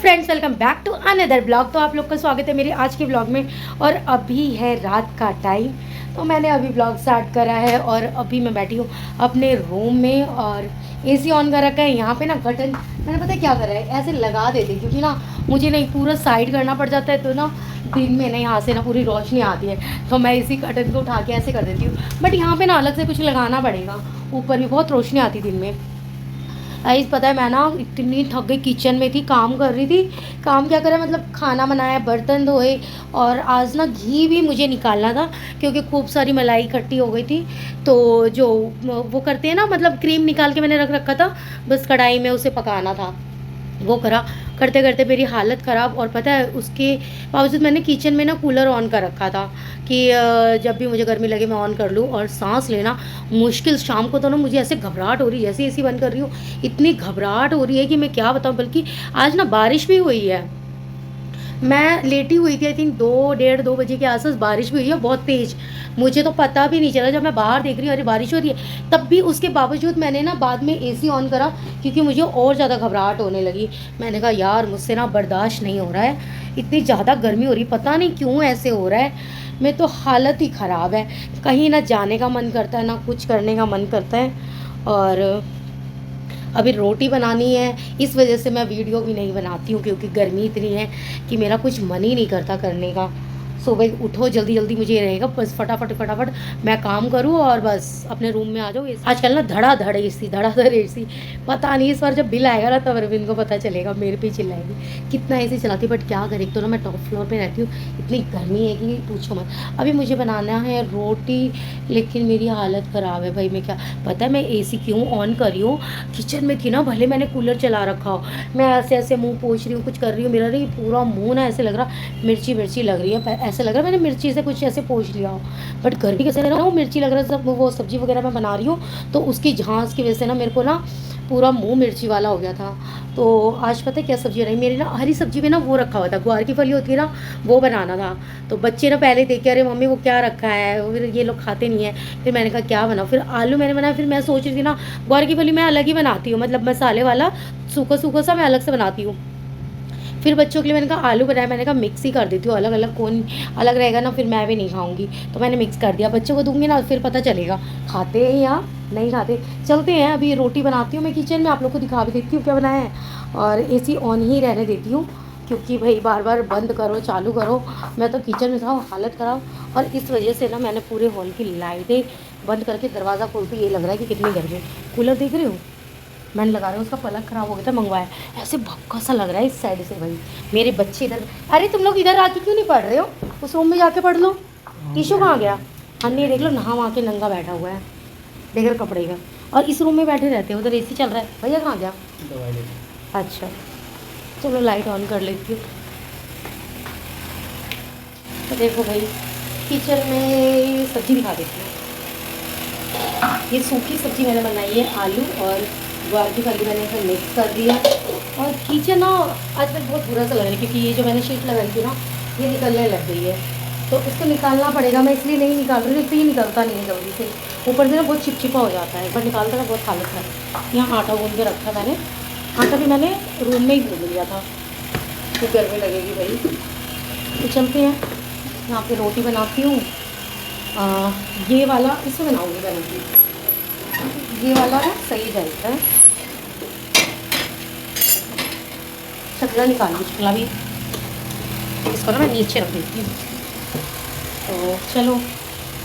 Friends, welcome back to another blog. तो आप लोग का स्वागत है मेरे आज के ब्लॉग में। और अभी है रात का टाइम, तो मैंने अभी ब्लॉग स्टार्ट करा है और अभी मैं बैठी हूँ अपने रूम में और एसी ऑन कर रखा है। यहाँ पे ना कर्टन मैंने पता है क्या करा है, ऐसे लगा देती क्योंकि ना मुझे नहीं पूरा साइड करना पड़ जाता है, तो ना दिन में ना यहाँ से ना पूरी रोशनी आती है, तो मैं इसी कर्टन को उठा के ऐसे कर देती हूँ। बट यहाँ पे ना अलग से कुछ लगाना पड़ेगा, ऊपर भी बहुत रोशनी आती है दिन में। गाइस पता है मैं ना इतनी थक गई, किचन में थी, काम कर रही थी। काम क्या करा, मतलब खाना बनाया, बर्तन धोए, और आज ना घी भी मुझे निकालना था क्योंकि खूब सारी मलाई इकट्ठी हो गई थी। तो जो वो करते हैं ना, मतलब क्रीम निकाल के मैंने रख रखा था, बस कढ़ाई में उसे पकाना था, वो करा। करते करते मेरी हालत ख़राब। और पता है उसके बावजूद मैंने किचन में ना कूलर ऑन कर रखा था कि जब भी मुझे गर्मी लगे मैं ऑन कर लूँ। और सांस लेना मुश्किल, शाम को तो ना मुझे ऐसे घबराहट हो रही है, जैसे एसी बंद कर रही हूँ इतनी घबराहट हो रही है कि मैं क्या बताऊँ। बल्कि आज ना बारिश भी हुई है, मैं लेटी हुई थी, आई थिंक 2 बजे के आसपास बारिश भी हुई है बहुत तेज़। मुझे तो पता भी नहीं चला, जब मैं बाहर देख रही हूँ अरे बारिश हो रही है, तब भी उसके बावजूद मैंने ना बाद में एसी ऑन करा क्योंकि मुझे और ज़्यादा घबराहट होने लगी। मैंने कहा यार मुझसे ना बर्दाश्त नहीं हो रहा है, इतनी ज़्यादा गर्मी हो रही, पता नहीं क्यों ऐसे हो रहा है। मैं तो हालत ही ख़राब है, कहीं ना जाने का मन करता है ना कुछ करने का मन करता है। और अभी रोटी बनानी है, इस वजह से मैं वीडियो भी नहीं बनाती हूँ क्योंकि गर्मी इतनी है कि मेरा कुछ मन ही नहीं करता करने का। सुबह उठो जल्दी जल्दी, मुझे ये रहेगा बस फटाफट फटाफट मैं काम करूँ और बस अपने रूम में आ जाऊँ। आजकल ना धड़ाधड़ एसी, धड़ाधड़ एसी, पता नहीं इस बार जब बिल आएगा ना तब अरविंद को पता चलेगा, मेरे पे चिल्लाएगी कितना एसी चलाती। बट क्या करें, एक तो ना मैं टॉप फ्लोर पे रहती हूँ, इतनी गर्मी है कि पूछो मत। अभी मुझे बनाना है रोटी, लेकिन मेरी हालत ख़राब है भाई। मैं क्या पता है मैं एसी क्यों ऑन कर रही हूँ, किचन में थी ना, भले मैंने कूलर चला रखा हो, मैं ऐसे ऐसे मुँह पोंछ रही हूँ, कुछ कर रही हूँ, मेरा नहीं पूरा मुँह ना ऐसे लग रहा मिर्ची मिर्ची लग रही है, ऐसे लग रहा है मैंने मिर्ची से कुछ ऐसे पोंछ लिया हो। बट गर्मी कैसे ना वो मिर्ची लग रहा है, सब वो सब्जी वगैरह मैं बना रही हूँ तो उसकी झांस की वजह से ना मेरे को ना पूरा मुंह मिर्ची वाला हो गया था। तो आज पता है क्या सब्जी बनाई, मेरी ना हरी सब्जी में ना वो रखा हुआ था, ग्वार की फली होती है ना, वो बनाना था। तो बच्चे ना पहले देख के अरे मम्मी वो क्या रखा है, फिर ये लोग खाते नहीं है, फिर मैंने कहा क्या बनाओ, फिर आलू मैंने बनाया। फिर मैं सोच रही थी ना ग्वार की फली मैं अलग ही बनाती हूँ, मतलब मसाले वाला सूखा सूखा सा मैं अलग से बनाती हूँ। फिर बच्चों के लिए मैंने कहा आलू बनाया, मैंने कहा मिक्स ही कर देती हूँ, अलग अलग कौन अलग रहेगा ना, फिर मैं भी नहीं खाऊंगी, तो मैंने मिक्स कर दिया। बच्चों को दूंगी ना फिर पता चलेगा खाते हैं या नहीं खाते। चलते हैं, अभी रोटी बनाती हूँ मैं किचन में, आप लोग को दिखा भी देती हूँ क्या बनाया है। और एसी ऑन ही रहने देती हूँ क्योंकि भाई बार बार बंद करो चालू करो, मैं तो किचन में था हालत ख़राब। और इस वजह से ना मैंने पूरे हॉल की लाइटें बंद करके दरवाज़ा खोलते ये लग रहा है कि कितनी गर्मी। कूलर देख रहे हो मैंने लगा रहा हूँ, उसका पलक ख़राब हो गया था, मंगवाया, ऐसे भक्का सा लग रहा है इस साइड से भाई। मेरे बच्चे इधर, अरे तुम लोग इधर आके क्यों नहीं पढ़ रहे हो, उस रूम में जाके पढ़ लो। ईशू कहाँ गया, अन्नी देख लो नहा वहाँ के नंगा बैठा हुआ है बगैर कपड़े का, और इस रूम में बैठे रहते हैं, उधर एसी चल रहा है। भैया कहाँ गया, अच्छा चलो लाइट ऑन कर लेती हूँ। तो देखो भाई किचन में सब्ज़ी दिखा देती हूँ। ये सूखी सब्ज़ी मैंने बनाई है, आलू और ग्वार की फली मैंने इसे मिक्स कर दिया। और किचन ना आज तक बहुत बुरा सा लग रहा है क्योंकि ये जो मैंने शीट लगाई थी ना ये निकलने लग गई है, तो इसको निकालना पड़ेगा। मैं इसलिए नहीं निकाल रही, तो ये निकलता नहीं है जल्दी से, ऊपर से ना बहुत चिपचिपा हो जाता है, पर निकालता ना बहुत हालत है। यहाँ आटा गूंद के रखा मैंने, आटा भी मैंने रूम में ही गूंद लिया था, तो गर्मी लगेगी भाई। तो चलते हैं, यहाँ पे रोटी बनाती हूँ, ये वाला इसमें बनाऊँगी मैं रोटी, ये वाला ना सही जाएगा। चकला निकाल ली, चकला भी इसको ना मैं नीचे रख देती हूँ। तो चलो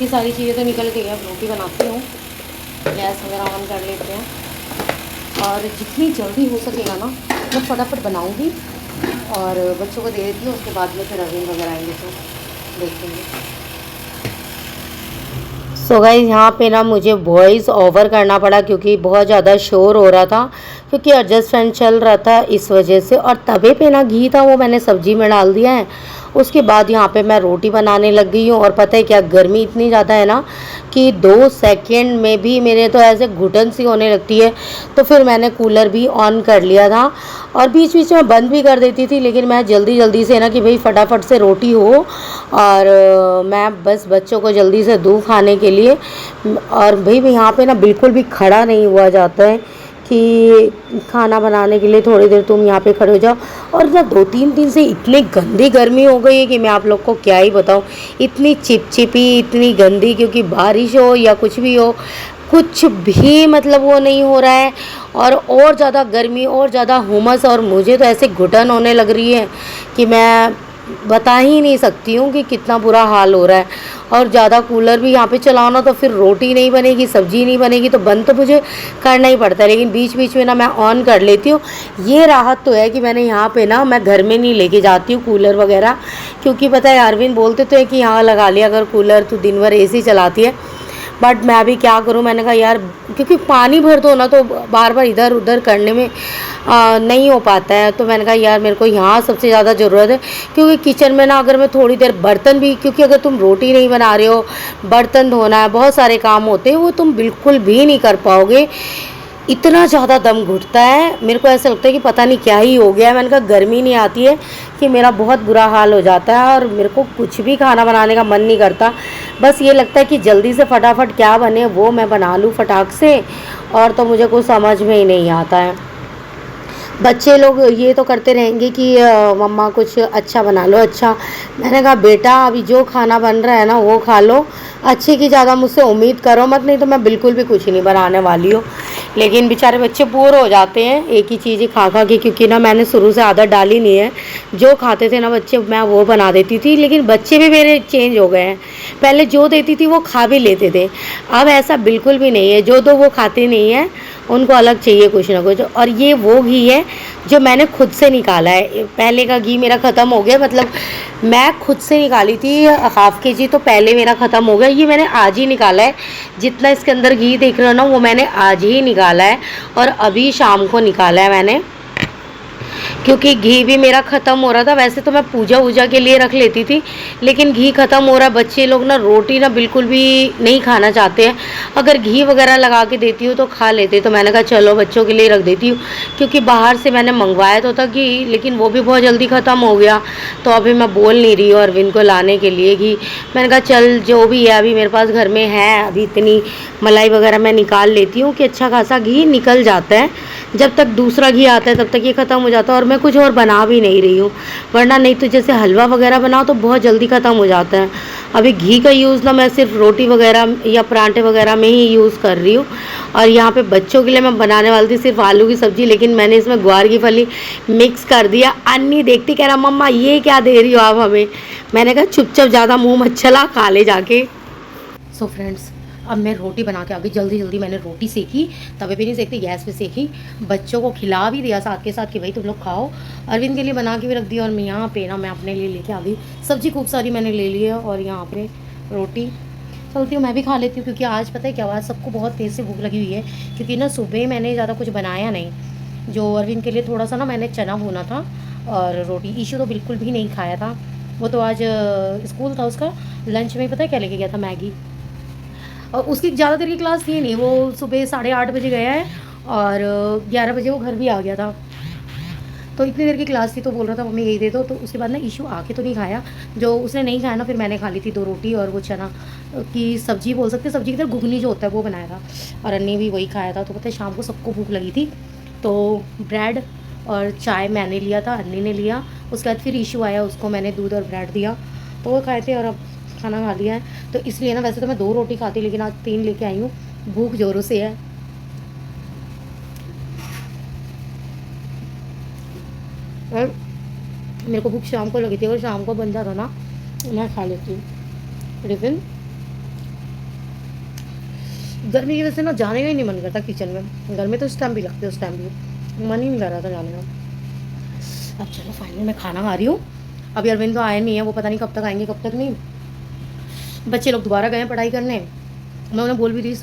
ये सारी चीज़ें तो निकल गई, अब रोटी बनाती हूँ, गैस वगैरह ऑन कर लेते हैं। और जितनी जल्दी हो सकेगा ना मैं फटाफट बनाऊँगी और बच्चों को दे देती हूँ, उसके बाद में फिर अरविंद वगैरह आएंगे तो देखेंगे। सो गाइस यहाँ पे ना मुझे वॉइस ओवर करना पड़ा क्योंकि बहुत ज़्यादा शोर हो रहा था, क्योंकि एडजस्ट फैन चल रहा था इस वजह से। और तवे पे ना घी था वो मैंने सब्ज़ी में डाल दिया है। उसके बाद यहाँ पे मैं रोटी बनाने लग गई हूँ। और पता है क्या, गर्मी इतनी ज़्यादा है ना कि 2 सेकंड में भी मेरे तो ऐसे घुटन सी होने लगती है। तो फिर मैंने कूलर भी ऑन कर लिया था और बीच बीच में बंद भी कर देती थी, लेकिन मैं जल्दी जल्दी से ना कि भाई फटाफट से रोटी हो और मैं बस बच्चों को जल्दी से दूँ खाने के लिए। और भाई यहाँ पे ना बिल्कुल भी खड़ा नहीं हुआ जाता है कि खाना बनाने के लिए थोड़ी देर तुम यहाँ पे खड़े हो जाओ। और ना 2-3 दिन से इतनी गंदी गर्मी हो गई है कि मैं आप लोग को क्या ही बताऊँ। इतनी चिपचिपी, इतनी गंदी, क्योंकि बारिश हो या कुछ भी हो, कुछ भी मतलब वो नहीं हो रहा है। और ज़्यादा गर्मी और ज़्यादा हुमस, और मुझे तो ऐसे घुटन होने लग रही है कि मैं बता ही नहीं सकती हूँ कि कितना बुरा हाल हो रहा है। और ज़्यादा कूलर भी यहाँ पे चलाना तो फिर रोटी नहीं बनेगी, सब्जी नहीं बनेगी, तो बंद तो मुझे करना ही पड़ता है। लेकिन बीच बीच में ना मैं ऑन कर लेती हूँ। ये राहत तो है कि मैंने यहाँ पे ना, मैं घर में नहीं लेके जाती हूँ कूलर वगैरह, क्योंकि पता है अरविंद बोलते तो है कि यहाँ लगा लिया अगर कूलर, तो दिन भर एसी चलाती है। बट मैं अभी क्या करूँ, मैंने कहा यार, क्योंकि पानी भर दो ना तो बार बार इधर उधर करने में नहीं हो पाता है। तो मैंने कहा यार मेरे को यहाँ सबसे ज़्यादा ज़रूरत है, क्योंकि किचन में ना अगर मैं थोड़ी देर बर्तन भी, क्योंकि अगर तुम रोटी नहीं बना रहे हो, बर्तन धोना है, बहुत सारे काम होते हैं, वो तुम बिल्कुल भी नहीं कर पाओगे। इतना ज़्यादा दम घुटता है, मेरे को ऐसा लगता है कि पता नहीं क्या ही हो गया है। मैंने कहा गर्मी नहीं आती है कि मेरा बहुत बुरा हाल हो जाता है, और मेरे को कुछ भी खाना बनाने का मन नहीं करता। बस ये लगता है कि जल्दी से फटाफट क्या बने वो मैं बना लूँ फटाक से, और तो मुझे कुछ समझ में ही नहीं आता है। बच्चे लोग ये तो करते रहेंगे कि मम्मा कुछ अच्छा बना लो, अच्छा। मैंने कहा बेटा अभी जो खाना बन रहा है ना वो खा लो, अच्छे की ज़्यादा मुझसे उम्मीद करो मत, नहीं तो मैं बिल्कुल भी कुछ नहीं बनाने वाली हूँ। लेकिन बेचारे बच्चे बोर हो जाते हैं एक ही चीज़ खा खा के, क्योंकि ना मैंने शुरू से आदत डाली नहीं है। जो खाते थे ना बच्चे मैं वो बना देती थी, लेकिन बच्चे भी मेरे चेंज हो गए हैं। पहले जो देती थी वो खा भी लेते थे, अब ऐसा बिल्कुल भी नहीं है। जो दो वो खाते नहीं हैं, उनको अलग चाहिए कुछ ना कुछ। और ये वो घी है जो मैंने खुद से निकाला है। पहले का घी मेरा ख़त्म हो गया, मतलब मैं खुद से निकाली थी 1/2 kg, तो पहले मेरा ख़त्म हो गया। ये मैंने आज ही निकाला है, जितना इसके अंदर घी देख रहे हो ना वो मैंने आज ही निकाला है, और अभी शाम को निकाला है मैंने, क्योंकि घी भी मेरा ख़त्म हो रहा था। वैसे तो मैं पूजा वूजा के लिए रख लेती थी, लेकिन घी ख़त्म हो रहा है। बच्चे लोग ना रोटी ना बिल्कुल भी नहीं खाना चाहते हैं। अगर घी वगैरह लगा के देती हूँ तो खा लेते, तो मैंने कहा चलो बच्चों के लिए रख देती हूँ, क्योंकि बाहर से मैंने मंगवाया तो था घी, लेकिन वो भी बहुत जल्दी ख़त्म हो गया। तो अभी मैं बोल नहीं रही हूँ अरविंद को लाने के लिए घी। मैंने कहा चल जो भी है अभी मेरे पास घर में है, अभी इतनी मलाई वगैरह मैं निकाल लेती हूँ कि अच्छा खासा घी निकल जाता है। जब तक दूसरा घी आता है तब तक ये ख़त्म हो जाता है, और मैं कुछ और बना भी नहीं रही हूँ, वरना नहीं तो जैसे हलवा वगैरह बनाओ तो बहुत जल्दी ख़त्म हो जाता है। अभी घी का यूज़ ना मैं सिर्फ रोटी वगैरह या पराठे वगैरह में ही यूज़ कर रही हूँ। और यहाँ पे बच्चों के लिए मैं बनाने वाली थी सिर्फ आलू की सब्ज़ी, लेकिन मैंने इसमें ग्वार की फली मिक्स कर दिया। अन्नी देखती कह रहा मम्मा ये क्या दे रही हो आप हमें। मैंने कहा चुपचाप ज़्यादा मुँह मत चला, खा ले जाके। सो फ्रेंड्स, अब मैं रोटी बना के आ गई। जल्दी जल्दी मैंने रोटी सेकी, तवे पे नहीं सेकती, गैस पे सेकी। बच्चों को खिला भी दिया साथ के साथ कि भाई तुम लोग खाओ। अरविंद के लिए बना के भी रख दिया, और मैं यहाँ पे ना मैं अपने लिए लेके आ गई। सब्ज़ी खूब सारी मैंने ले ली है, और यहाँ पे रोटी चलती हूँ मैं भी खा लेती हूँ, क्योंकि आज पता है क्या हुआ, सबको बहुत तेज़ से भूख लगी हुई है। क्योंकि ना सुबह मैंने ज़्यादा कुछ बनाया नहीं। जो अरविंद के लिए थोड़ा सा ना मैंने चना भुना था और रोटी। ईशू तो बिल्कुल भी नहीं खाया था, वो तो आज स्कूल था उसका, लंच में पता है क्या लेके गया था, मैगी। और उसकी ज़्यादा देर की क्लास थी नहीं, वो सुबह 8:30 बजे गया है, और 11 बजे वो घर भी आ गया था। तो इतनी देर की क्लास थी, तो बोल रहा था मम्मी यही दे दो। तो उसके बाद ना इशू आके तो नहीं खाया, जो उसने नहीं खाया ना फिर मैंने खा ली थी 2 रोटी और वो चना की सब्ज़ी बोल सकते, सब्ज़ी की तरह घुगनी जो होता है वो बनाया था, और अन्नी भी वही खाया था। तो पता है शाम को सबको भूख लगी थी, तो ब्रेड और चाय मैंने लिया था, अन्नी ने लिया। उसके बाद फिर इशू आया, उसको मैंने दूध और ब्रेड दिया, तो वो खाए थे, और अब खाना खा लिया है। तो इसलिए ना वैसे तो मैं 2 रोटी खाती, लेकिन आज 3 लेके आई हूँ, भूख ज़ोरों से है। और मेरे को भूख शाम को लगी थी, और शाम को बन जाता ना मैं खा लेती हूँ। लेकिन गर्मी की वजह से ना जाने का ही नहीं मन करता किचन में। घर में तो उस टाइम भी लगते है, उस टाइम भी मन ही नहीं कर रहा था जाने का। अब चलो फाइनली मैं खाना खा रही हूँ। अभी अरविंद तो आए नहीं है, वो पता नहीं कब तक आएंगे कब तक नहीं। बच्चे लोग दोबारा गए हैं पढ़ाई करने, मैं उन्हें बोल भी रही